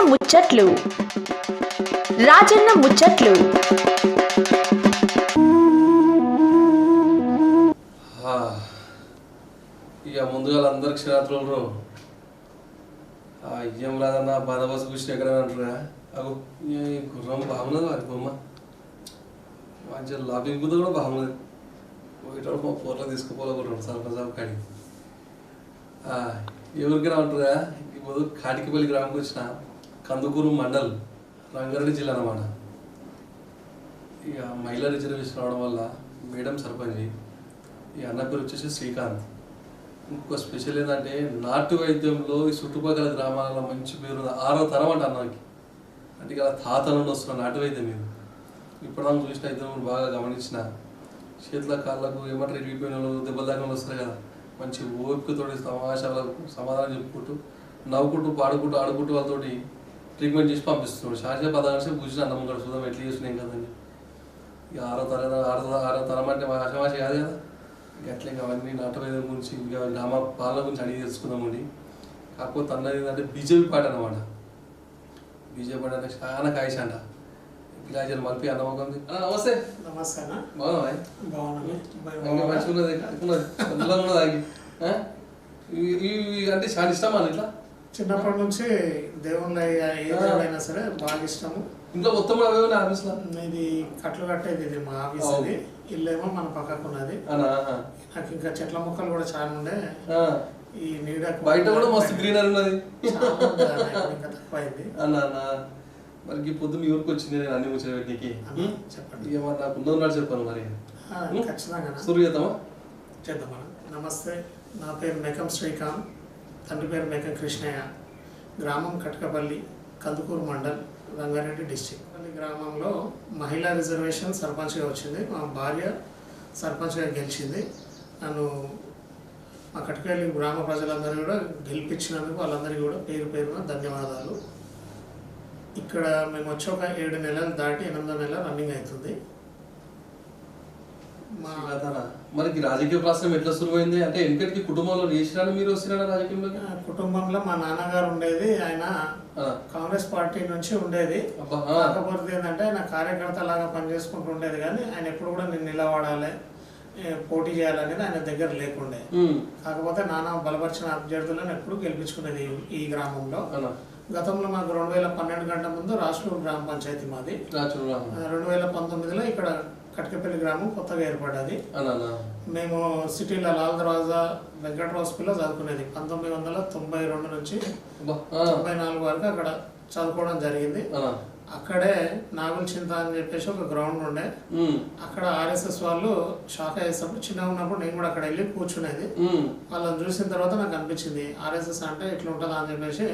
ముచ్చట్లు రాజన్న ముచ్చట్లు. ఇక ముందుగా అందరికి క్షణాత్రులు ఏం రాదన్న బాధబస్సు కూర్చుని ఎక్కడ అంటారా అగో గుర్రం బాగున్నది వారి బొమ్మ మంచిగా లాభింగ్ బుద్ధ కూడా బాగున్నది పోయేటప్పుడు మా ఫోన్లో తీసుకుపోలేకుంటాడు సర్పంచ్ కాడికి ఎవరికైనా అంటారా ఇప్పుడు కాటికిపల్లి గ్రామంకి వచ్చిన కందుకూరు మండల్ రంగారెడ్డి జిల్లా అన్నమాట. ఇక మహిళా రిజర్వేషన్ రావడం వల్ల మేడం సర్పంచ్ ఈ అన్న పేరు వచ్చేసి శ్రీకాంత్. ఇంకో స్పెషల్ ఏంటంటే నాటు వైద్యంలో ఈ చుట్టుపక్కల గ్రామాలలో మంచి పేరు 6వ తరం అంట అన్నకి. అంటే ఇలా తాత నుండి వస్తున్న నాటు వైద్యం మీద ఇప్పుడు చూసిన ఇద్దరు బాగా గమనించిన చేతుల కాళ్ళకు ఏమంటారు ఇరిగిపోయిన వాళ్ళు దెబ్బలు దాకా వస్తారు కదా, మంచి ఓపికతోటి తమాషాలకు సమాధానం చెప్పుకుంటూ నవ్వుకుంటూ పాడుకుంటూ ఆడుకుంటూ వాళ్ళతోటి ట్రీట్మెంట్ చేసి పంపిస్తున్నాడు. శాశ్వత పదార్థం కూర్చుని అన్నం కూడా చూద్దాం ఎట్లా చేస్తున్నాం కదండి. ఇక 6వ తరం అంటే ఆశమాష కాదు కదా. అట్లా ఇంకా అవన్నీ నాటు వైద్యం గురించి ఇంకా గ్రామ పాలన గురించి అడిగి తెలుసుకుందామండి. కాకపోతే అన్నది ఏంటంటే బీజేపీ పార్టీ అనమాట. బీజేపీ పార్టీ అంటే చాలా కాయస అంట గిలాజీలు మలిపి అన్నమ్మకం. నమస్తే. నమస్తే. బాగున్నాయి మంచిగా ఉన్నది కడుపున్నది తాగి అంటే చాలా ఇష్టం అని ఇట్లా చిన్నప్పటి నుంచి దేవుళ్ళ ఏ దేవుడైనా సరే బాగా ఇష్టము. ఇంట్లో మొత్తం కూడా అవే ఆఫీస్లో ఇది కట్లు కట్టేది ఇది మా ఆఫీస్. అది ఇల్లేమో మన పక్కకు ఉన్నది. నాకు ఇంకా చెట్ల మొక్కలు కూడా చాలా ఉండే ఈ నీడ బయట కూడా మస్తు గ్రీనరీ ఉన్నది. ఇంకా తక్కువైంది అన్న. మరి పొద్దు మీ ఊరికి వచ్చింది నేను అన్ని కూర్చోబెట్టికి చెప్పండి. ఏమన్నా నాకు ఉందన్నాడు చెప్పాను మరి ఖచ్చితంగా సురు చేద్దామా చేద్దామా. నమస్తే, నా పేరు మేకం శ్రీకాంత్, తండ్రి పేరు మేకం కృష్ణయ్య. గ్రామం కటకపల్లి, కందుకూరు మండల్, రంగారెడ్డి డిస్టిక్. పల్లి గ్రామంలో మహిళా రిజర్వేషన్ సర్పంచ్గా వచ్చింది. మా భార్య సర్పంచ్గా గెలిచింది. నన్ను మా కటకపల్లి గ్రామ ప్రజలందరూ కూడా గెలిపించినందుకు వాళ్ళందరికీ కూడా పేరు పేరున ధన్యవాదాలు. ఇక్కడ మేము వచ్చి ఒక 7 నెలలు దాటి 8వ నెల రన్నింగ్ అవుతుంది. మనకి రాజకీయ ప్రశ్న ఎట్లా సులువైంది అంటే వెనకటికి కుటుంబంలో చేసినాడు మీరు వస్తున్నాడు రాజకీయంలో? కుటుంబంలో మా నాన్నగారు ఉండేది, ఆయన కాంగ్రెస్ పార్టీ నుంచి ఉండేది. కాకపోతే ఏంటంటే ఆయన కార్యకర్త లాగా పనిచేసుకుంటూ ఉండేది, కానీ ఆయన ఎప్పుడు కూడా నేను నిలబడాలి పోటీ చేయాలనేది ఆయన దగ్గర లేకుండే. కాకపోతే నాన్న బలపరిచిన అభ్యర్థులను ఎప్పుడు గెలిపించుకునేది ఈ గ్రామంలో. గతంలో మాకు 2012 గంట ముందు రాష్ట్ర గ్రామ పంచాయతీ మాది. 2019లో ఇక్కడ కటకపల్లి గ్రామం కొత్తగా ఏర్పడ్డది. మేము సిటీలో లాల్ దర్వాజా వెంకట్రావు స్కూల్లో చదువుకునేది. 1992 నుంచి 94 వరకు అక్కడ చదువుకోవడం జరిగింది. అక్కడే నాగుల చింత అని చెప్పేసి ఒక గ్రౌండ్ ఉండే, అక్కడ ఆర్ఎస్ఎస్ వాళ్ళు షాక్ అయ్యేటప్పుడు చిన్నగా ఉన్నప్పుడు నేను కూడా అక్కడ వెళ్ళి కూర్చునేది. వాళ్ళని చూసిన తర్వాత నాకు అనిపించింది ఆర్ఎస్ఎస్ అంటే ఇట్లా ఉంటుందా అని చెప్పేసి.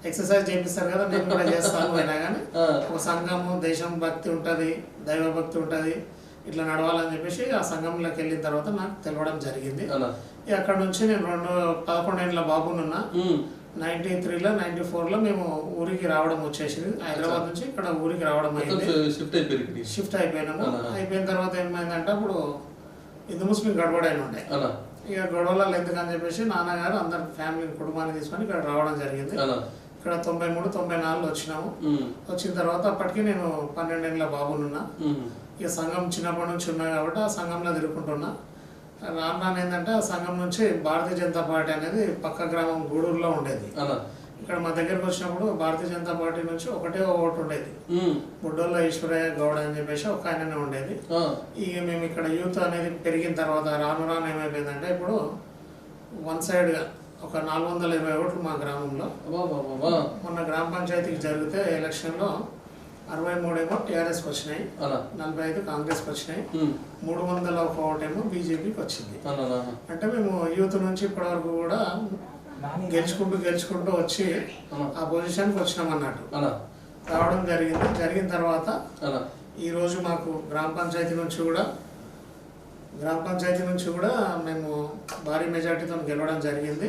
ఎక్సర్సైజ్ చేపిస్తారు కదా, నేను కూడా చేస్తాను. అయినా కానీ ఒక సంఘము, దేశం భక్తి ఉంటుంది, దైవ భక్తి ఉంటుంది, ఇట్లా నడవాలని చెప్పేసి ఆ సంఘంలోకి వెళ్ళిన తర్వాత నాకు తెలవడం జరిగింది. అక్కడ నుంచి నేను 11 ఏళ్ళ బాబునున్నా. 93లో 94లో మేము ఊరికి రావడం వచ్చేసింది. హైదరాబాద్ నుంచి ఇక్కడ ఊరికి రావడం అయింది. షిఫ్ట్ అయిపోయినాము. అయిపోయిన తర్వాత ఏమైందంటే అప్పుడు హిందూ ముస్లిం గడబడైన ఉండే. ఇక గొడవలలో ఎందుకని చెప్పేసి నాన్నగారు అందరు ఫ్యామిలీ కుటుంబాన్ని తీసుకొని ఇక్కడ రావడం జరిగింది. ఇక్కడ 93, 94లో వచ్చినాము. వచ్చిన తర్వాత అప్పటికి నేను 12 ఏళ్ళ బాబునున్నా. ఇక సంఘం చిన్నప్పటి నుంచి ఉన్నా కాబట్టి ఆ సంఘంలో తిరుగుకుంటున్నా. రాను ఏంటంటే ఆ సంఘం నుంచి భారతీయ జనతా పార్టీ అనేది పక్క గ్రామం గూడూరులో ఉండేది. ఇక్కడ మా దగ్గరకు వచ్చినప్పుడు భారతీయ జనతా పార్టీ నుంచి ఒకటే ఓటు ఉండేది. బుడ్డోళ్ళ ఈశ్వరయ్య గౌడ అని చెప్పేసి ఒక ఆయననే ఉండేది. ఇక మేము ఇక్కడ యూత్ అనేది పెరిగిన తర్వాత రాను ఏమైపోయిందంటే ఇప్పుడు వన్ సైడ్గా ఒక 420 ఓట్లు మా గ్రామంలో. మొన్న గ్రామ పంచాయతీకి జరిగితే ఎలక్షన్లో 63 ఏమో టీఆర్ఎస్కి వచ్చినాయి, 45 కాంగ్రెస్కి వచ్చినాయి, 301 ఓటేమో బీజేపీకి వచ్చింది. అంటే మేము యూత్ నుంచి ఇప్పటివరకు కూడా గెలుచుకుంటూ వచ్చి ఆ పొజిషన్కి వచ్చినాం అన్నట్టు. రావడం జరిగిన తర్వాత ఈరోజు మాకు గ్రామ పంచాయతీ నుంచి కూడా మేము భారీ మెజార్టీతో గెలవడం జరిగింది.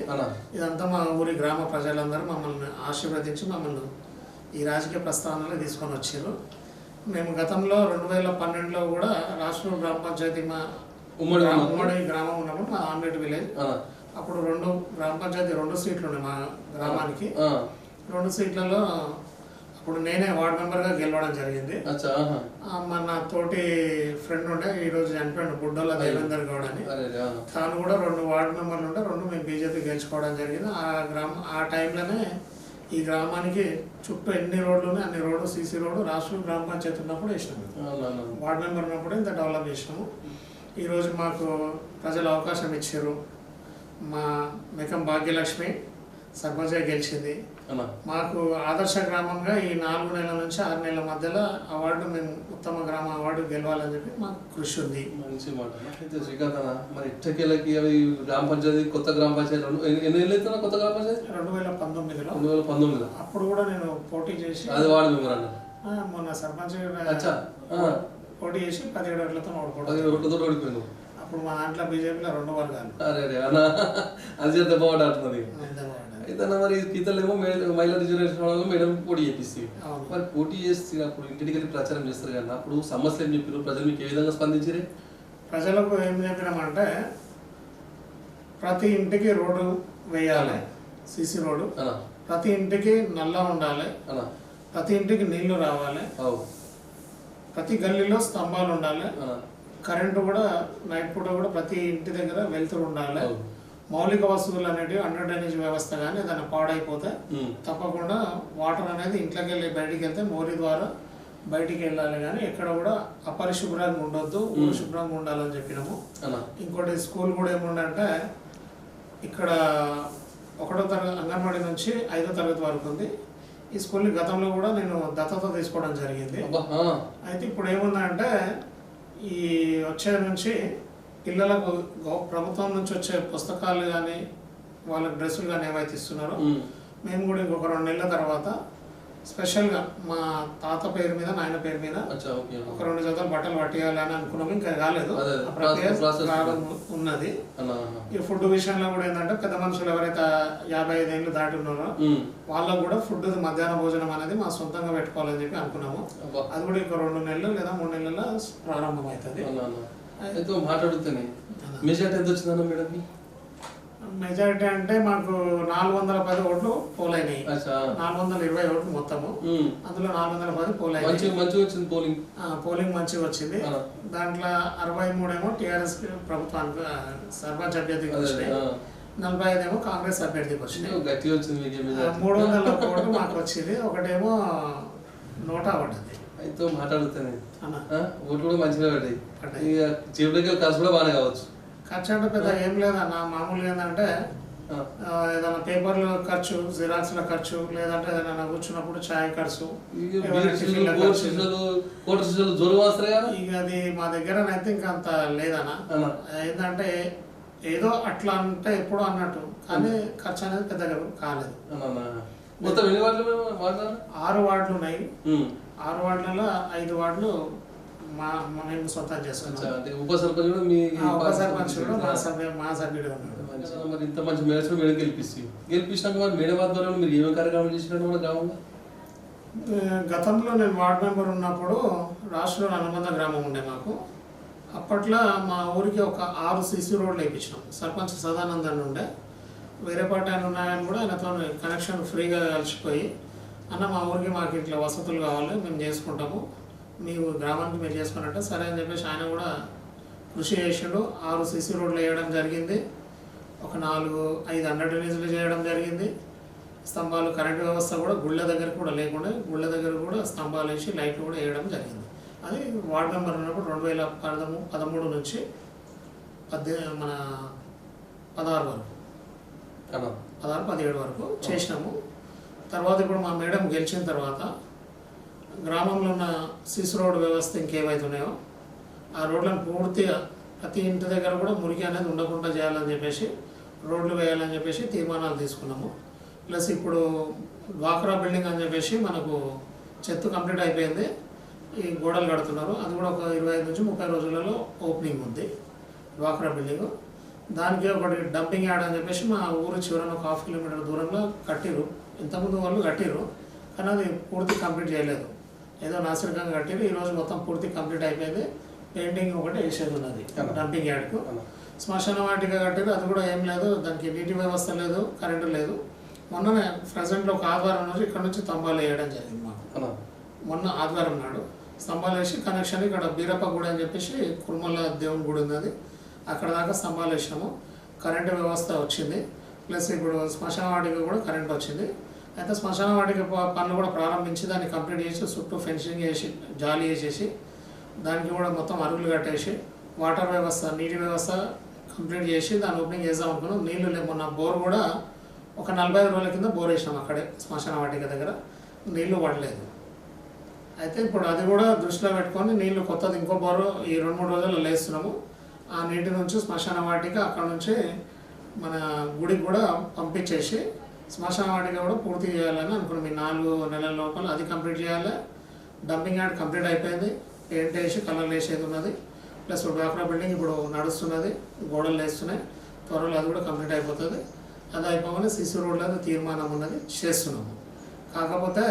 ఇదంతా మా ఊరి గ్రామ ప్రజలందరూ మమ్మల్ని ఆశీర్వదించి మమ్మల్ని ఈ రాజకీయ ప్రస్థానంలో తీసుకొని వచ్చారు. మేము గతంలో 2012లో కూడా రాష్ట్ర గ్రామ పంచాయతీ మా ఉమ్మడి గ్రామం ఉన్నప్పుడు మా ఆమ్లెట్ విలేజ్ అప్పుడు 2 గ్రామ పంచాయతీ 2 సీట్లు ఉన్నాయి మా గ్రామానికి. 2 సీట్లలో అప్పుడు నేనే వార్డ్ మెంబర్గా గెలవడం జరిగింది. మన తోటి ఫ్రెండ్ ఉండే ఈరోజు చనిపోయాడు బుడ్డోళ్ళ దేవేందర్ గౌడ్ అని, తాను కూడా 2 వార్డు మెంబర్లు ఉంటే 2 మేము బీజేపీ గెలుచుకోవడం జరిగింది. ఆ టైంలోనే ఈ గ్రామానికి చుట్టూ ఎన్ని రోడ్లు ఉన్నాయి అన్ని రోడ్లు సీసీ రోడ్డు రాష్ట్రం గ్రామ పంచాయతీ ఉన్నప్పుడు వేసినాము, వార్డు మెంబర్ ఉన్నప్పుడు ఇంత డెవలప్ చేసినాము. ఈరోజు మాకు ప్రజలు అవకాశం ఇచ్చారు. మా మెకం భాగ్యలక్ష్మి సర్పంచ్గా గెలిచింది. మాకు ఆదర్శ గ్రామంగా ఈ 4 నెలల నుంచి 6 నెలల మధ్యలో అవార్డు మేము ఉత్తమ గ్రామ అవార్డు గెలవాలని చెప్పి మాకు కృషి ఉంది. మంచి మాట. అయితే శ్రీకాంత్ అన్న, మరి ఇట్టకేళ్ళకి అవి గ్రామ పంచాయతీ కొత్త గ్రామ పంచాయతీ ఎన్ని ఏళ్ళు అవుతున్నా కొత్త గ్రామ పంచాయతీ? 2019లో అప్పుడు కూడా నేను పోటీ చేసి అది వార్డు మెంబర్ అన్న మొన్న సర్పంచ్ పోటీ చేసి 17 ఓట్లతో ఓడిపోయాను. అప్పుడు మా దాంట్లో బీజేపీలో 2 వర్గాలు. అది చేస్తే బాగుంటుంది. అయితే మరి గీతలేమో మహిళా రిజర్వేషన్ వల్ల మేడం పోటీ చేపిస్తే మరి పోటీ చేస్తే అప్పుడు ఇంటికి వెళ్ళి ప్రచారం చేస్తారు కదా, అప్పుడు సమస్యలు ఏం చెప్పారు, ప్రజలు మీకు ఏ విధంగా స్పందించారు? ప్రజలకు ఏం చెప్పినామంటే ప్రతి ఇంటికి రోడ్డు వేయాలి, సీసీ రోడ్డు, ప్రతి ఇంటికి నల్ల ఉండాలి, ప్రతి ఇంటికి నీళ్లు రావాలి, ప్రతి గల్లీలో స్తంభాలు ఉండాలి, కరెంటు కూడా నైట్ పూట కూడా ప్రతి ఇంటి దగ్గర వెళ్తూ ఉండాలి, మౌలిక వస్తువులు అనేవి అండర్ డ్రైనేజ్ వ్యవస్థ కానీ ఏదైనా పాడైపోతే తప్పకుండా వాటర్ అనేది ఇంట్లోకి వెళ్ళి బయటికి వెళ్తే మోరీ ద్వారా బయటికి వెళ్ళాలి, కానీ ఎక్కడ కూడా అపరిశుభ్రంగా ఉండొద్దు, శుభ్రంగా ఉండాలని చెప్పినాము. ఇంకోటి స్కూల్ కూడా ఏముండంటే ఇక్కడ 1వ తరగతి అంగన్వాడీ నుంచి 5వ తరగతి వరకు ఉంది. ఈ స్కూల్ని గతంలో కూడా నేను దత్తత తీసుకోవడం జరిగింది. అయితే ఇప్పుడు ఏముందంటే ఈ వచ్చే నుంచి పిల్లలకు ప్రభుత్వం నుంచి వచ్చే పుస్తకాలు కానీ వాళ్ళకి డ్రెస్సులు కానీ ఏవైతే ఇస్తున్నారో మేము కూడా ఇంకొక 2 నెలల తర్వాత స్పెషల్గా మా తాత పేరు మీద నాయన పేరు మీద ఒక 2 జతలు బట్టలు పట్టేయాలని అనుకున్నాము. ఇంకా కాలేదు, ఉన్నది. ఈ ఫుడ్ విషయంలో కూడా ఏంటంటే పెద్ద మనుషులు ఎవరైతే 55 ఏళ్ళు దాటి ఉన్నారో వాళ్ళకు కూడా ఫుడ్ మధ్యాహ్న భోజనం అనేది మా సొంతంగా పెట్టుకోవాలని చెప్పి అనుకున్నాము. అది కూడా ఇంకో 2 నెలలు లేదా 3 నెలల్లో ప్రారంభం అవుతుంది. మాట్లాడుతుంది మెజార్టీ ఎంత వచ్చిందన్న మేడం? మెజారిటీ అంటే మాకు 410 ఓట్లు పోలైనాయి, 420 ఓట్లు మొత్తము. అందులో 410 పోలైనాయి. పోలింగ్ మంచిగా వచ్చింది. దాంట్లో 63 ఏమో టీఆర్ఎస్ ప్రభుత్వానికి సర్పంచ్ అభ్యర్థికి వచ్చినాయి, 45 ఏమో కాంగ్రెస్ అభ్యర్థికి వచ్చినాయి. 300 ఓట్లు మాకు వచ్చింది, ఒకటేమో నోటా పడ్డది. అయితే మాట్లాడుతాను ఓట్లు కూడా మంచిగా పడ్డాయి. చివరికి ఖర్చు కూడా బాగానే కావచ్చు. ఖర్చు అంటే పెద్ద ఏం లేదన్న, మామూలుగా ఏంటంటే ఏదైనా పేపర్ల ఖర్చు, జిరాక్స్ల ఖర్చు, లేదంటే ఏదైనా కూర్చున్నప్పుడు ఛాయ్ ఖర్చు, ఇక అది మా దగ్గర అయితే ఇంకా అంత లేదన్న. ఏంటంటే ఏదో అట్లా అంటే ఎప్పుడు అన్నట్టు, కానీ ఖర్చు అనేది పెద్దగా కాలేదు. 6 వార్డులు ఉన్నాయి. 6 వార్డులలో 5 వార్డులు మేము సొంతం చేసుకున్నాం. ఉప సర్పంచ్ కూడా మీ మా సభ్యుడు ఉన్నాడు. మరి ఇంత మంచి మేడం మేడం గెలిపించినాక మరి మేడం ఆధ్వర్యంలో మీరు ఏమేమి కార్యక్రమాలు చేసినట్టు మన గ్రామంలో? గతంలో నేను వార్డు మెంబర్ ఉన్నప్పుడు రాష్ట్రంలో అనుబంధ గ్రామం ఉండే మాకు. అప్పట్లో మా ఊరికి ఒక 6 సీసీ రోడ్లు వేయించినాం. సర్పంచ్ సదానందన్ ఉండే, వేరే పార్టీ ఆయన ఉన్నాయని కూడా ఆయనతో కనెక్షన్ ఫ్రీగా కలిసిపోయి, అన్న మా ఊరికి మాకు ఇట్లా వసతులు కావాలి, మేము చేసుకుంటాము, మీ గ్రామానికి మీరు చేసుకున్నట్టే సరే అని చెప్పేసి ఆయన కూడా కృషి చేసాడు. 6 సీసీ రోడ్లు వేయడం జరిగింది, ఒక 4-5 అండర్ డ్రైనేజీలు చేయడం జరిగింది. స్తంభాలు కరెంటు వ్యవస్థ కూడా గుళ్ళ దగ్గర కూడా లేకుండా గుళ్ళ దగ్గర కూడా స్తంభాలు వేసి లైట్లు కూడా వేయడం జరిగింది. అది వార్డు మెంబర్ ఉన్నప్పుడు 2013 నుంచి 16 వరకు 17 వరకు చేసినాము. తర్వాత ఇప్పుడు మా మేడం గెలిచిన తర్వాత గ్రామంలో ఉన్న సీసీ రోడ్డు వ్యవస్థ ఇంకేవైతే ఉన్నాయో ఆ రోడ్లను పూర్తిగా ప్రతి ఇంటి దగ్గర కూడా మురికి అనేది ఉండకుండా చేయాలని చెప్పేసి రోడ్లు వేయాలని చెప్పేసి తీర్మానాలు తీసుకున్నాము. ప్లస్ ఇప్పుడు డ్వాక్రా బిల్డింగ్ అని చెప్పేసి మనకు చెత్త కంప్లీట్ అయిపోయింది, ఈ గోడలు కడుతున్నారు. అది కూడా ఒక 25 నుంచి 30 రోజులలో ఓపెనింగ్ ఉంది డ్వాక్రా బిల్డింగ్. దానికి ఒకటి డంపింగ్ యార్డ్ అని చెప్పేసి మా ఊరు చివరన ఒక 1/2 కిలోమీటర్ దూరంలో కట్టిరు. ఇంతకుముందు వాళ్ళు కట్టిరు, కానీ అది పూర్తి కంప్లీట్ చేయలేదు, ఏదో నాసిరకంగా కట్టిరు. ఈరోజు మొత్తం పూర్తి కంప్లీట్ అయిపోయింది. పెయింటింగ్ ఒకటి వేసేది ఉన్నది డంపింగ్ యార్డ్కు. శ్మశాన వాటిగా కట్టిరు, అది కూడా ఏం లేదు, దానికి నీటి వ్యవస్థ లేదు, కరెంటు లేదు. మొన్ననే ప్రజెంట్లో ఒక ఆదివారం రోజు ఇక్కడ నుంచి స్తంభాలు వేయడం జరిగింది మాకు. మొన్న ఆదివారం నాడు స్తంభాలు వేసి కనెక్షన్ ఇక్కడ బీరప్ప గుడి అని చెప్పేసి కుర్మల దేవుని గుడి ఉన్నది, అక్కడ దాకా స్తంభాలు వేసాము. కరెంటు వ్యవస్థ వచ్చింది, ప్లస్ ఇప్పుడు శ్మశాన వాటిక కూడా కరెంట్ వచ్చింది. అయితే శ్మశాన వాటిక పనులు కూడా ప్రారంభించి దాన్ని కంప్లీట్ చేసి చుట్టూ ఫెన్సింగ్ వేసి జాలి వేసేసి దానికి కూడా మొత్తం అరుగులు కట్టేసి వాటర్ వ్యవస్థ నీటి వ్యవస్థ కంప్లీట్ చేసి దాన్ని ఓపెనింగ్ చేద్దాం అనుకున్నాం. నీళ్లు లేమన్న బోర్ కూడా ఒక 45 రోజుల కింద బోర్ వేసినాం అక్కడే శ్మశాన వాటిక దగ్గర, నీళ్లు పడలేదు. అయితే ఇప్పుడు అది కూడా దృష్టిలో పెట్టుకొని నీళ్లు కొత్తది ఇంకో బోరు ఈ 2-3 రోజుల్లో లేస్తున్నాము. ఆ నీటి నుంచి శ్మశాన వాటిక అక్కడ నుంచి మన గుడికి కూడా పంపించేసి శ్మశాన వాటిక కూడా పూర్తి చేయాలని అనుకున్నాం. ఈ 4 నెలల లోపల అది కంప్లీట్ చేయాలి. డంపింగ్ యార్డ్ కంప్లీట్ అయిపోయింది, పెయింట్ వేసి కలర్లు వేసేది ఉన్నది, ప్లస్ డ్వాక్రా బిల్డింగ్ ఇప్పుడు నడుస్తున్నది, గోడలు వేస్తున్నాయి, త్వరలో అది కూడా కంప్లీట్ అయిపోతుంది. అది అయిపోగానే సిసి రోడ్లో తీర్మానం ఉన్నది చేస్తున్నాము. కాకపోతే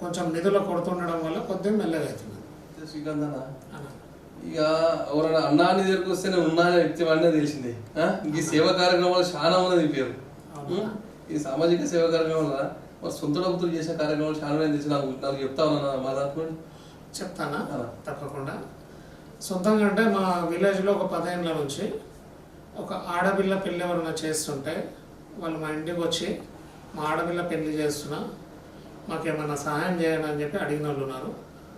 కొంచెం నిధులు కొడుతుండడం వల్ల కొద్దిగా మెల్లగా అవుతుంది. శ్రీకాంత్ అన్న, ఇక ఎవరైనా అన్నాన్ని దగ్గరకు వస్తేనే ఉన్నా వ్యక్తి వాడినే తెలిసింది. ఈ సేవా కార్యక్రమాలు చాలా ఉన్నది పేరు. ఈ సామాజిక సేవా కార్యక్రమాల మరి సొంత డబ్బులు చేసే కార్యక్రమాలు చాలా తెలిసి నాకు చెప్తా ఉన్నా మా దాంట్లో. చెప్తానా తప్పకుండా. సొంతంగా అంటే మా విలేజ్లో ఒక 10 ఏళ్ళ నుంచి ఒక ఆడపిల్ల పెళ్ళి ఎవరైనా చేస్తుంటే వాళ్ళు మా ఇంటికి వచ్చి మా ఆడపిల్ల పెళ్లి చేస్తున్నా మాకేమన్నా సహాయం చేయండి అని చెప్పి అడిగిన వాళ్ళు ఉన్నారు.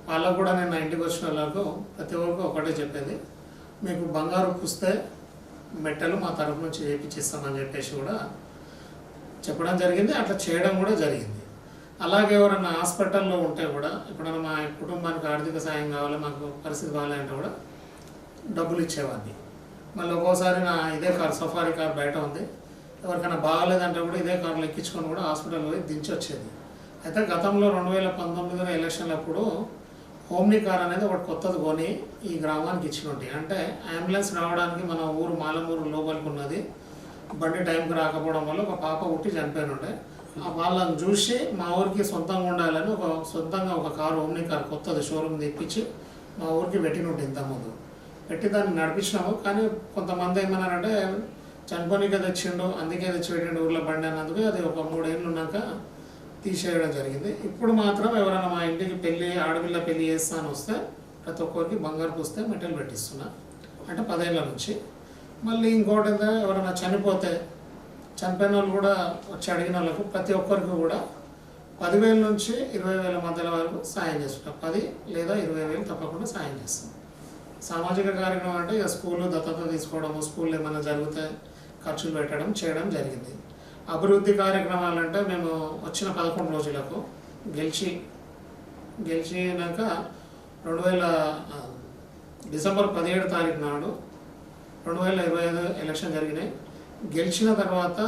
వాళ్ళకు కూడా నేను నా ఇంటికి వచ్చిన వాళ్ళకు ప్రతి ఒక్కరికి ఒకటే చెప్పేది, మీకు బంగారు పుస్తే మెట్టలు మా తరఫు నుంచి చేయించిస్తామని చెప్పేసి కూడా చెప్పడం జరిగింది, అట్లా చేయడం కూడా జరిగింది. అలాగే ఎవరైనా హాస్పిటల్లో ఉంటే కూడా ఎప్పుడైనా మా కుటుంబానికి ఆర్థిక సాయం కావాలి, మాకు పరిస్థితి బాగాలంటే కూడా డబ్బులు ఇచ్చేవాడిని. మళ్ళీ ఒక్కోసారి నా ఇదే కారు సఫారీ కార్ బయట ఉంది, ఎవరికైనా బాగాలేదంటే కూడా ఇదే కారులో ఎక్కించుకొని కూడా హాస్పిటల్ పోయి దించి వచ్చేది. అయితే గతంలో 2019 ఎలక్షన్లప్పుడు హోమ్నీ కార్ అనేది ఒకటి కొత్తది కొని ఈ గ్రామానికి ఇచ్చినట్టు. అంటే అంబులెన్స్ రావడానికి మన ఊరు మాలమూరు లోపలికి ఉన్నది, బండి టైంకి రాకపోవడం వల్ల ఒక పాప పుట్టి చనిపోయినుండే. వాళ్ళని చూసి మా ఊరికి సొంతంగా ఉండాలని సొంతంగా ఒక కారు హోమ్నీ కార్ కొత్తది షోరూమ్ తెప్పించి మా ఊరికి పెట్టినట్టు ఇంతకుముందు పెట్టి దాన్ని నడిపించినాము. కానీ కొంతమంది ఏమన్నారంటే చనిపోనికే తెచ్చిండు అందుకే తెచ్చి పెట్టిండు ఊర్లో బండి అన్నందుకు అది ఒక 3 ఏళ్ళు ఉన్నాక తీసేయడం జరిగింది. ఇప్పుడు మాత్రం ఎవరైనా మా ఇంటికి పెళ్ళి ఆడపిల్ల పెళ్ళి చేస్తాను వస్తే ప్రతి ఒక్కరికి బంగారు పుస్తే మెటల్ పెట్టిస్తున్నా, అంటే 10 ఏళ్ళ నుంచి. మళ్ళీ ఇంకోటి ఏంటంటే ఎవరైనా చనిపోయిన వాళ్ళు కూడా వచ్చి అడిగిన వాళ్ళకు ప్రతి ఒక్కరికి కూడా 10,000 నుంచి 20,000 మధ్యలో వరకు సాయం చేస్తుంటాం. 10 లేదా 20,000 తప్పకుండా సాయం చేస్తాం. సామాజిక కార్యక్రమం అంటే ఇక స్కూళ్ళు దత్తత తీసుకోవడము, స్కూల్లో ఏమైనా జరిగితే ఖర్చులు పెట్టడం చేయడం జరిగింది. అభివృద్ధి కార్యక్రమాలు అంటే మేము వచ్చిన 11 రోజులకు గెలిచినాక డిసెంబర్ 17 తారీఖు నాడు 2025 ఎలక్షన్ జరిగినాయి. గెలిచిన తర్వాత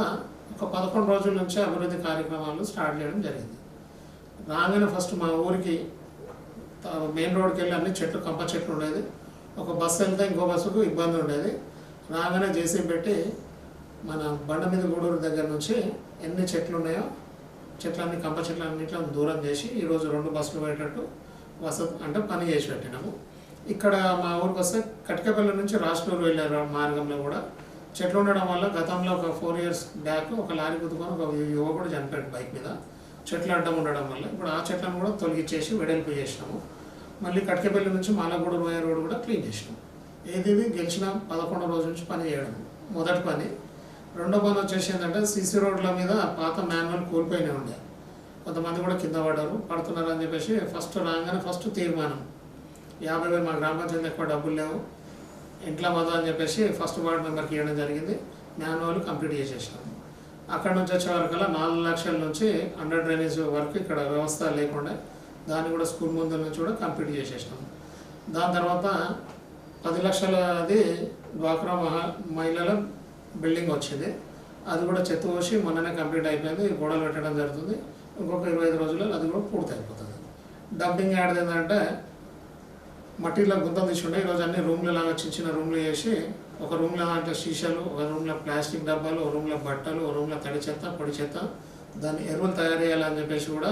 ఒక 11 రోజుల నుంచి అభివృద్ధి కార్యక్రమాలు స్టార్ట్ చేయడం జరిగింది. రాగానే ఫస్ట్ మా ఊరికి మెయిన్ రోడ్కి వెళ్ళి అన్ని చెట్లు కంప చెట్లు ఉండేది, ఒక బస్సు వెళ్తే ఇంకో బస్సుకు ఇబ్బంది ఉండేది. రాగానే జేసీబీ పెట్టి మన బండ మీద గూడూరు దగ్గర నుంచి ఎన్ని చెట్లు ఉన్నాయో చెట్లన్నీ కంప చెట్లు అన్నింటిని దూరం చేసి ఈరోజు 2 బస్సులు పోయేటట్టు అంటే పని చేసి పెట్టినాము. ఇక్కడ మా ఊరికి వస్తే కటికపల్లి నుంచి రాష్ట్రూరు వెళ్ళే మార్గంలో కూడా చెట్లు ఉండడం వల్ల గతంలో ఒక 4 years బ్యాక్ ఒక లారీ గుద్దుకొని ఒక యువకుడు చనిపోయాడు బైక్ మీద, చెట్లు అడ్డం ఉండడం వల్ల. ఇప్పుడు ఆ చెట్లను కూడా తొలగించేసి వెడల్పు చేసినాము. మళ్ళీ కటికపల్లి నుంచి మాలగూడూరు పోయే రోడ్డు కూడా క్లీన్ చేసినాము. ఇది గెలిచిన 11 రోజుల నుంచి పని చేయడం మొదటి పని. రెండో పని వచ్చేసి ఏంటంటే సీసీ రోడ్ల మీద పాత మాన్యువల్ కూలిపోయినాయి ఉండే, కొంతమంది కూడా కింద పడుతున్నారు అని చెప్పేసి ఫస్ట్ తీర్మానం 50,000 మా గ్రామ పంచాయతీ ఎక్కువ డబ్బులు లేవు ఇంట్లో మదో అని చెప్పేసి ఫస్ట్ వార్డు మెంబర్కి ఇవ్వడం జరిగింది. మాన్యువల్ కంప్లీట్ చేసేసాము. అక్కడ నుంచి వచ్చే వరకల్లా 4 లక్షల నుంచి అండర్ డ్రైనేజ్ వరకు ఇక్కడ వ్యవస్థ లేకుండా దాన్ని కూడా స్కూల్ ముందు నుంచి కూడా కంప్లీట్ చేసేసాము. దాని తర్వాత 10 లక్షలది డ్వాక్రా మహిళల బిల్డింగ్ వచ్చింది, అది కూడా చెత్త పోసి మొన్ననే కంప్లీట్ అయిపోయింది, గోడలు పెట్టడం జరుగుతుంది. ఇంకొక 25 రోజుల్లో అది కూడా పూర్తి అయిపోతుంది. డంపింగ్ యార్డ్ ఏంటంటే మట్టిలో గుంతలు తీసుకుంటే ఈరోజు అన్ని రూమ్లు లాగా చిన్న రూమ్లు చేసి ఒక రూమ్లో దాంట్లో షీషాలు, ఒక రూమ్లో ప్లాస్టిక్ డబ్బాలు, ఒక రూమ్లో బట్టలు, ఒక రూమ్లో తడి చెత్త పొడి చెత్త, దాన్ని ఎరువులు తయారు చేయాలని చెప్పేసి కూడా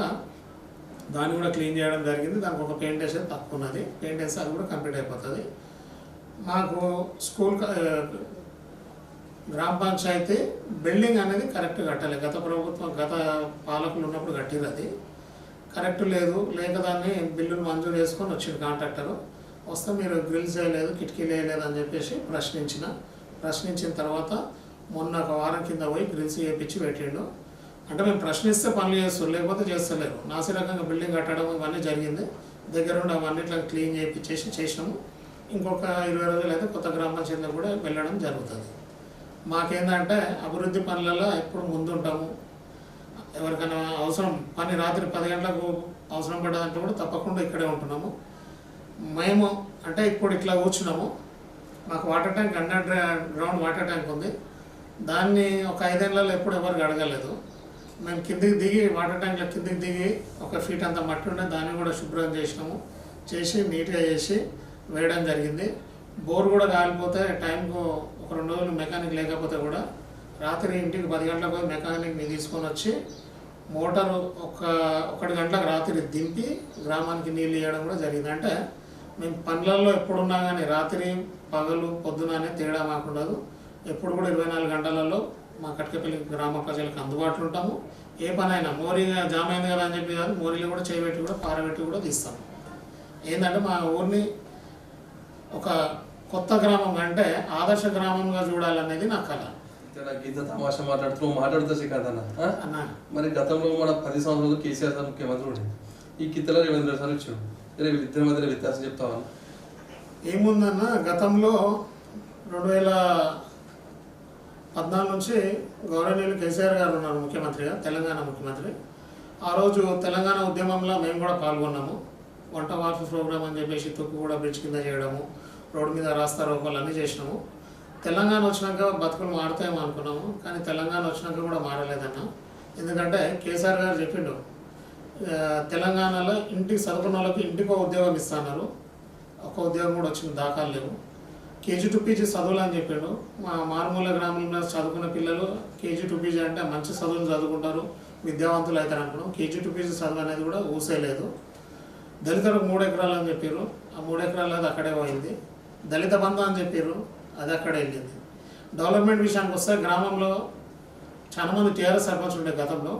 దాన్ని కూడా క్లీన్ చేయడం జరిగింది. దానికి ఒక పెయింట్ వేసేది తక్కువ ఉన్నది, పెయింట్ వేస్తే అది కూడా కంప్లీట్ అయిపోతుంది. మాకు గ్రామ పంచాయతీ బిల్డింగ్ అనేది కరెక్ట్ కట్టాలి. గత ప్రభుత్వం గత పాలకులు ఉన్నప్పుడు కట్టిరు, అది కరెక్ట్ లేదు. లేక దాన్ని బిల్లులు మంజూరు చేసుకొని వచ్చింది కాంట్రాక్టరు. వస్తే మీరు గ్రిల్స్ వేయలేదు, కిటికీలు వేయలేదు అని చెప్పేసి ప్రశ్నించిన తర్వాత మొన్న ఒక వారం కింద పోయి గ్రిల్స్ వేయించి పెట్టిండు. అంటే మేము ప్రశ్నిస్తే పనులు చేస్తాం, లేకపోతే చేస్తలేరు. నాసిరకంగా బిల్డింగ్ కట్టడం ఇవన్నీ జరిగింది. దగ్గరుండి అవన్నిట్లో క్లీన్ చేసినాము. ఇంకొక 20 రోజులు అయితే కొత్త గ్రామ పంచాయతీలో కూడా వెళ్ళడం జరుగుతుంది. మాకేందంటే అభివృద్ధి పనులలో ఎప్పుడు ముందుంటాము. ఎవరికైనా అవసరం పని రాత్రి 10 గంటలకు అవసరం పడ్డదంటే కూడా తప్పకుండా ఇక్కడే ఉంటున్నాము. మేము అంటే ఇప్పుడు ఇట్లా కూర్చున్నాము. మాకు water tank under ground water tank ఉంది. దాన్ని ఒక 5 ఏళ్లలో ఎప్పుడు ఎవరికి అడగలేదు. మేము కిందికి దిగి వాటర్ ట్యాంక్లో కిందికి దిగి 1 ఫీట్ అంత మట్టి ఉండే దాన్ని కూడా శుభ్రం చేసి నీట్గా చేసి వేయడం జరిగింది. బోర్ కూడా కాలిపోతే టైంకు ఒక 2 రోజులు మెకానిక్ లేకపోతే కూడా రాత్రి ఇంటికి 10 గంటలకు పోయి మెకానిక్ని తీసుకొని వచ్చి మోటారు 1 గంటలకు రాత్రి దింపి గ్రామానికి నీళ్ళు ఇవ్వడం కూడా జరిగింది. అంటే మేము పనులలో ఎప్పుడున్నా కానీ రాత్రి పగలు పొద్దున అనే తేడా మాకుండదు. ఎప్పుడు కూడా 24 గంటలలో మా కట్కపల్లి గ్రామ ప్రజలకు అందుబాటులో ఉంటాము. ఏ పని అయినా మోరీగా జామ్ అయింది కదా అని చెప్పి కాదు, మోరీలు కూడా చేయబెట్టి కూడా పారబెట్టి కూడా తీస్తాము. ఏంటంటే మా ఊరిని ఒక కొత్త గ్రామం అంటే ఆదర్శ గ్రామంగా చూడాలనేది నా కళ. ఇంత తమాషా మాట్లాడుతూ శ్రీకాంత్ మరి గతంలో మన 10 సంవత్సరాలు కేసీఆర్ సార్ ముఖ్యమంత్రి ఉండేది. ఈ కిత్తలో రేవంత్ సార్ ఇచ్చాడు. వీళ్ళిద్దరి మధ్య వ్యత్యాసం చెప్తావా? ఏముందన్న, గతంలో 2014 నుంచి గౌరవనీయులు కేసీఆర్ గారు ఉన్నారు ముఖ్యమంత్రిగా, తెలంగాణ ముఖ్యమంత్రి. ఆ రోజు తెలంగాణ ఉద్యమంలో మేము కూడా పాల్గొన్నాము. వంట వార్పు ప్రోగ్రామ్ అని చెప్పేసి తుక్కు కూడా బ్రిడ్జ్ కింద చేయడము, రోడ్డు మీద రాస్తా రోకోలు అన్నీ చేసినాము. తెలంగాణ వచ్చినాక బతుకులు మారుతాయేమో అనుకున్నాము, కానీ తెలంగాణ వచ్చినాక కూడా మారలేదన్న. ఎందుకంటే కేసీఆర్ గారు చెప్పిండు, తెలంగాణలో ఇంటికి చదువుకున్న వాళ్ళకి ఇంటికి ఒక ఉద్యోగం ఇస్తున్నారు. ఒక ఉద్యోగం కూడా వచ్చిన దాఖలు లేవు. కేజీ టు పీజీ చదువులు అని చెప్పాడు. మా మారుమూల గ్రామంలో చదువుకున్న పిల్లలు కేజీ టు పీజీ అంటే మంచి చదువులు చదువుకుంటారు, విద్యావంతులు అవుతారు అనుకున్నాం. కేజీ టు పీజీ చదువు అనేది కూడా ఊసేయలేదు. దళితులకు 3 ఎకరాలు అని చెప్పారు. ఆ 3 ఎకరాలు అది అక్కడే పోయింది. దళిత బంధు అని చెప్పారు, అది అక్కడే వెళ్ళింది. డెవలప్మెంట్ విషయానికి వస్తే గ్రామంలో చాలామంది టీఆర్ఎస్ సర్పంచ్ ఉండే గతంలో.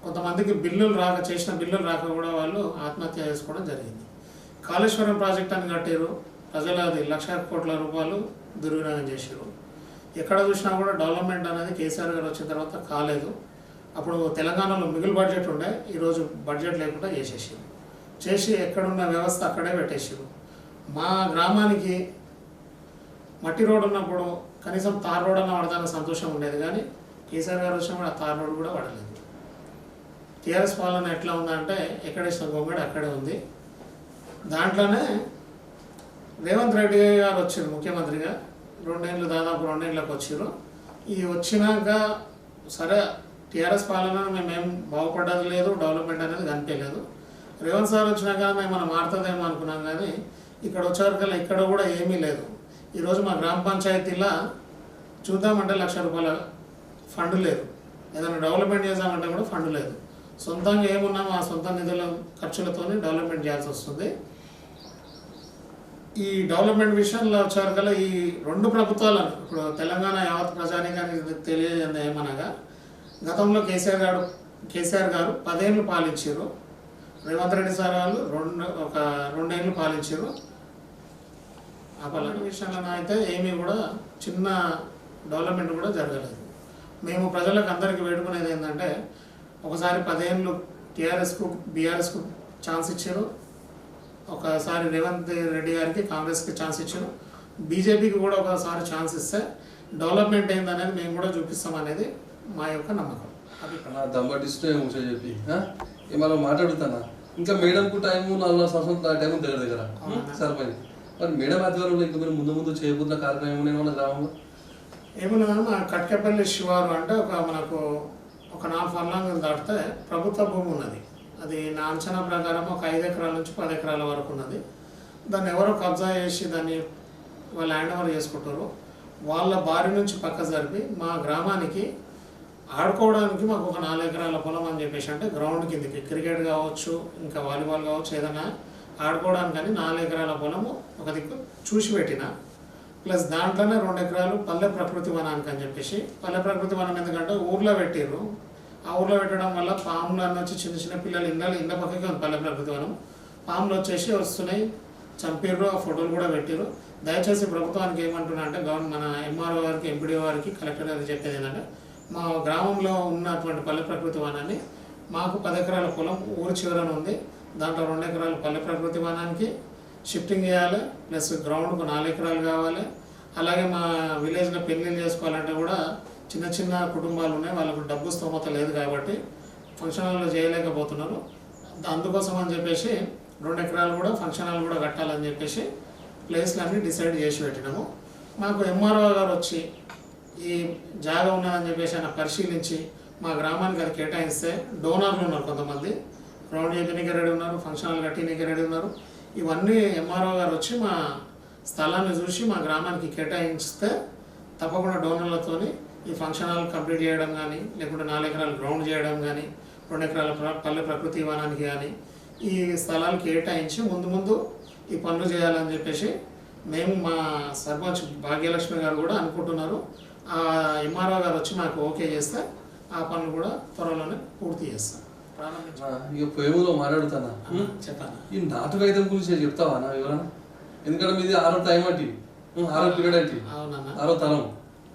కొంతమందికి చేసిన బిల్లులు రాక కూడా వాళ్ళు ఆత్మహత్య చేసుకోవడం జరిగింది. కాళేశ్వరం ప్రాజెక్ట్ అని కట్టారు. ప్రజలు అది 1,00,000 కోట్ల రూపాయలు దుర్వినియోగం చేశారు. ఎక్కడ చూసినా కూడా డెవలప్మెంట్ అనేది కేసీఆర్ గారు వచ్చిన తర్వాత కాలేదు. అప్పుడు తెలంగాణలో మిగులు బడ్జెట్ ఉండే, ఈరోజు బడ్జెట్ లేకుండా చేసి ఎక్కడున్న వ్యవస్థ అక్కడే పెట్టేసారు. మా గ్రామానికి మట్టి రోడ్ ఉన్నప్పుడు కనీసం తార్ రోడ్ అన్న పడతాన సంతోషం ఉండేది, కానీ కేసీఆర్ గారు వచ్చినప్పుడు ఆ తార్ రోడ్ కూడా పడలేదు. టీఆర్ఎస్ పాలన ఎట్లా ఉందంటే ఎక్కడేసిన గొంగడి అక్కడే ఉంది. దాంట్లోనే రేవంత్ రెడ్డి గారు వచ్చారు ముఖ్యమంత్రిగా. 2 ఏళ్ళు దాదాపు 2 ఏళ్ళకి వచ్చారు. ఈ వచ్చినాక సరే టీఆర్ఎస్ పాలన మేమేం బాగుపడ్డది లేదు, డెవలప్మెంట్ అనేది కనిపించలేదు. రేవంత్ సార్ వచ్చినాక మేము మనం మారుతుందేమో అనుకున్నాం, కానీ ఇక్కడ వచ్చేవరకల్లా ఇక్కడ కూడా ఏమీ లేదు. ఈరోజు మా గ్రామ పంచాయతీలో చూద్దామంటే 1,00,000 రూపాయల ఫండ్ లేదు. ఏదైనా డెవలప్మెంట్ చేద్దామంటే కూడా ఫండ్ లేదు. సొంతంగా ఏమున్నా మా సొంత నిధుల ఖర్చులతో డెవలప్మెంట్ చేయాల్సి వస్తుంది. ఈ డెవలప్మెంట్ విషయంలో వచ్చేవరకల్లా ఈ 2 ప్రభుత్వాలను ఇప్పుడు తెలంగాణ యావత్ ప్రజానీకానికి తెలియజేది ఏమనగా, గతంలో కేసీఆర్ గారు 10 ఏళ్ళు పాలించారు. రేవంత్ రెడ్డి సార్ వాళ్ళు 2 ఏళ్ళు పాలించారు. ఆ పాలన విషయంలో అయితే ఏమీ కూడా చిన్న డెవలప్మెంట్ కూడా జరగలేదు. మేము ప్రజలకు అందరికీ వేడుకునేది ఏంటంటే, ఒకసారి 10 ఏళ్ళు టీఆర్ఎస్కు బీఆర్ఎస్కు ఛాన్స్ ఇచ్చారు, ఒకసారి రేవంత్ రెడ్డి గారికి కాంగ్రెస్కి ఛాన్స్ ఇచ్చారు, బీజేపీకి కూడా ఒకసారి ఛాన్స్ ఇస్తే డెవలప్మెంట్ ఏందనేది మేము కూడా చూపిస్తామనేది మా యొక్క నమ్మకం. అది దమ్మటిస్తూ చెప్పి మనం మాట్లాడుతానా ఇంకా మేడంకు టైము 4 సంవత్సరాల టైం దగ్గర సరిపోయింది. మరి మేడం ఆధ్వర్యంలో ఇంకా మీరు ముందు చేయబోతున్న కార్యక్రమం ఏమైనా గ్రామంలో ఏమన్నా మా కట్కపల్లి శివారు అంటే మనకు ఒక 4 ఫర్లాంగులు దాటితే ప్రభుత్వ భూమి ఉన్నది. అది నా అంచనా ప్రకారం ఒక 5 ఎకరాల నుంచి 10 ఎకరాల వరకు ఉన్నది. దాన్ని ఎవరో కబ్జా చేసి దాన్ని వాళ్ళు హ్యాండ్ ఓవర్ చేసుకుంటారు. వాళ్ళ బారి నుంచి పక్క జరిపి మా గ్రామానికి ఆడుకోవడానికి మాకు ఒక 4 ఎకరాల పొలం అని చెప్పేసి, అంటే గ్రౌండ్ కిందకి క్రికెట్ కావచ్చు, ఇంకా వాలీబాల్ కావచ్చు, ఏదైనా ఆడుకోవడానికి కానీ 4 ఎకరాల పొలము ఒక దిక్కు చూసి పెట్టిన. ప్లస్ దాంట్లోనే 2 ఎకరాలు పల్లె ప్రకృతి వనానికి అని చెప్పేసి. పల్లె ప్రకృతి వనం ఎందుకంటే ఊర్లో పెట్టిర్రు. ఆ ఊర్లో పెట్టడం వల్ల పాములు అన్న వచ్చి చిన్న చిన్న పిల్లలు ఇళ్ళ పక్కకి ఉంది పల్లె ప్రకృతి వనం. పాములు వచ్చేసి వస్తున్నాయి, చంపిర్రు, ఆ ఫోటోలు కూడా పెట్టిర్రు. దయచేసి ప్రభుత్వానికి ఏమంటున్నా అంటే మన ఎంఆర్ఓ గారికి, ఎంపీడీ వారికి, కలెక్టర్ గారికి చెప్పేది ఏంటంటే మా గ్రామంలో ఉన్నటువంటి పల్లె ప్రకృతి వనాన్ని మాకు 10 ఎకరాల పొలం ఊరి చివరన ఉంది. దాంట్లో 2 ఎకరాలు పల్లె ప్రకృతి వనానికి షిఫ్టింగ్ చేయాలి. ప్లస్ గ్రౌండ్కు 4 ఎకరాలు కావాలి. అలాగే మా విలేజ్లో పెళ్ళిళ్ళు చేసుకోవాలంటే కూడా చిన్న చిన్న కుటుంబాలు ఉన్నాయి, వాళ్ళకు డబ్బు స్తోమత లేదు కాబట్టి ఫంక్షన్ హాల్లో చేయలేకపోతున్నారు. అందుకోసం అని చెప్పేసి 2 ఎకరాలు కూడా ఫంక్షన్ హాల్ కూడా కట్టాలని చెప్పేసి ప్లేస్లన్నీ డిసైడ్ చేసి పెట్టినాము. మాకు ఎంఆర్ఓ గారు వచ్చి ఈ జాగా ఉన్నదని చెప్పేసి ఆయన పరిశీలించి మా గ్రామానికి అది కేటాయిస్తే డోనర్లు ఉన్నారు, కొంతమంది గ్రౌండ్ చేయడానికి రెడీ ఉన్నారు, ఫంక్షన్ హాల్ కట్టడానికి రెడీ ఉన్నారు. ఇవన్నీ ఎంఆర్ఓ గారు వచ్చి మా స్థలాన్ని చూసి మా గ్రామానికి కేటాయిస్తే తప్పకుండా డోనర్లతోని ఈ ఫంక్షన్ హాల్ కంప్లీట్ చేయడం కానీ, లేకుంటే 4 ఎకరాలు గ్రౌండ్ చేయడం కానీ, 2 ఎకరాల పల్లె ప్రకృతి వనానికి కానీ ఈ స్థలాలు కేటాయించి ముందు ఈ పనులు చేయాలని చెప్పేసి మేము మా సర్పంచ్ భాగ్యలక్ష్మి గారు కూడా అనుకుంటున్నారు. ఆ ఎంఆర్ఓ గారు వచ్చి మాకు ఓకే చేస్తే ఆ పనులు కూడా త్వరలోనే పూర్తి చేస్తాం. ఇక పొయ్యములో మాట్లాడుతానా చెప్పాను. ఈ నాటు వైద్యం గురించి చెప్తావా నా ఎవరన్నా? ఎందుకంటే మీది 6వ టైం అంటే 6వ పీరియడ్ అంటే 6వ తరం,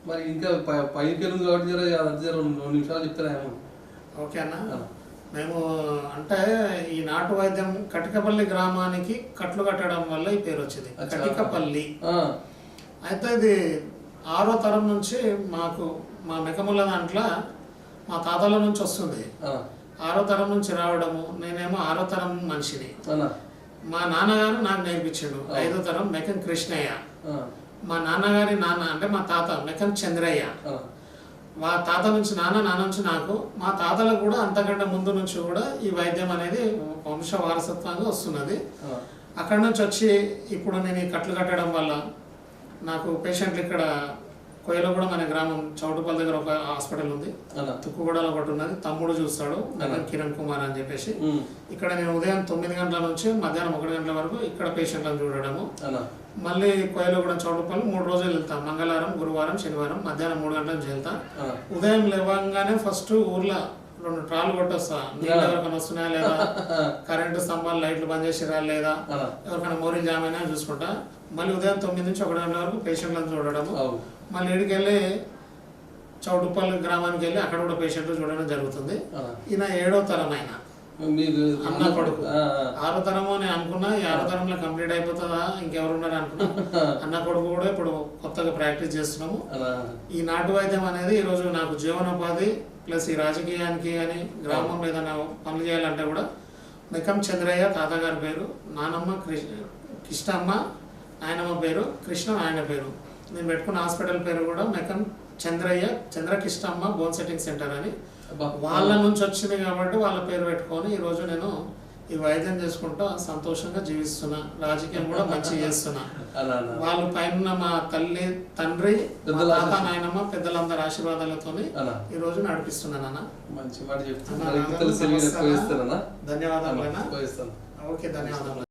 మరి ఇంకా పైకి వెళ్ళింది కాబట్టి జర 2 నిమిషాలు చెప్తారా? ఓకే అన్న. మేము అంటే ఈ నాటు వైద్యం కటికపల్లి గ్రామానికి కట్లు కట్టడం వల్ల ఈ పేరు వచ్చింది కటికపల్లి. అయితే ఇది 6వ తరం నుంచి మాకు మా మెకముల దాంట్లో మా తాతల నుంచి వస్తుంది. 6వ తరం నుంచి రావడము, నేనేమో 6వ తరం మనిషిని. మా నాన్నగారు నాకు నేర్పించాడు 5వ తరం మెకం కృష్ణయ్య. మా నాన్నగారి నాన్న అంటే మా తాత మెకం చంద్రయ్య. మా తాత నుంచి నాన్న నుంచి నాకు, మా తాతలకు కూడా అంతకంటే ముందు నుంచి కూడా ఈ వైద్యం అనేది వంశ వారసత్వంగా వస్తున్నది. అక్కడ నుంచి వచ్చి ఇప్పుడు నేను ఈ కట్లు కట్టడం వల్ల నాకు పేషెంట్లు ఇక్కడ కోయలగూడ మన గ్రామం చౌటుపల్లి దగ్గర ఒక హాస్పిటల్ ఉంది, తుక్కుగూడలో ఒకటి ఉన్నది, తమ్ముడు చూస్తాడు కిరణ్ కుమార్ అని చెప్పేసి. ఇక్కడ నేను ఉదయం 9 గంటల నుంచి మధ్యాహ్నం 1 గంటల వరకు ఇక్కడ పేషెంట్లను చూడడము. మళ్ళీ కోయలగూడ చౌటుపల్లి 3 రోజులు వెళ్తాం, మంగళవారం, గురువారం, శనివారం మధ్యాహ్నం 3 గంటల నుంచి వెళ్తాం. ఉదయం లేవగానే ఫస్ట్ ఊర్లో 2 ట్రాలు కొట్టొస్తా, నీళ్ళు ఎవరికైనా వస్తున్నాయా లేదా, కరెంటు స్తంభాలు లైట్లు బంద్ చేసిరా లేదా, ఎవరికైనా మోరీలు జామ్ అయినా చూసుకుంటా. మళ్ళీ ఉదయం 9 నుంచి 1 గంటల వరకు పేషెంట్లను చూడడము. మళ్ళీ ఏడికి వెళ్ళి చౌటుపల్లి గ్రామానికి వెళ్ళి అక్కడ కూడా పేషెంట్లు చూడడం జరుగుతుంది. ఈయన 7వ తరం ఆయన అన్న కొడుకు. 6వ తరము నేను అనుకున్నా, ఈ 6వ తరంలో కంప్లీట్ అయిపోతుందా ఇంకెవరు ఉన్నారు అనుకున్నా. అన్న కొడుకు కూడా ఇప్పుడు కొత్తగా ప్రాక్టీస్ చేస్తున్నాము. ఈ నాటు వైద్యం అనేది ఈరోజు నాకు జీవనోపాధి ప్లస్ ఈ రాజకీయానికి కానీ గ్రామంలో ఏదైనా పనులు చేయాలంటే కూడా మెకం చంద్రయ్య తాతగారి పేరు, నానమ్మ కృష్ణమ్మ, నాయనమ్మ పేరు కృష్ణ, నాయన పేరు. నేను పెట్టుకున్న హాస్పిటల్ పేరు కూడా మెకం చంద్రకృష్ణమ్మ బోన్ సెట్టింగ్ సెంటర్ అని. వాళ్ళ నుంచి వచ్చింది కాబట్టి వాళ్ళ పేరు పెట్టుకొని ఈరోజు నేను ఈ వైద్యం చేసుకుంటూ సంతోషంగా జీవిస్తున్నా, రాజకీయం కూడా మంచి చేస్తున్నా. వాళ్ళ పైన మా తల్లి, తండ్రి, తాత, నాయనమ్మ పెద్దలందరి ఆశీర్వాదాలతో ఈ రోజు నడిపిస్తున్నాను. మంచి మాట చెప్తున్నా. ధన్యవాదాలు. ఓకే, ధన్యవాదాలు.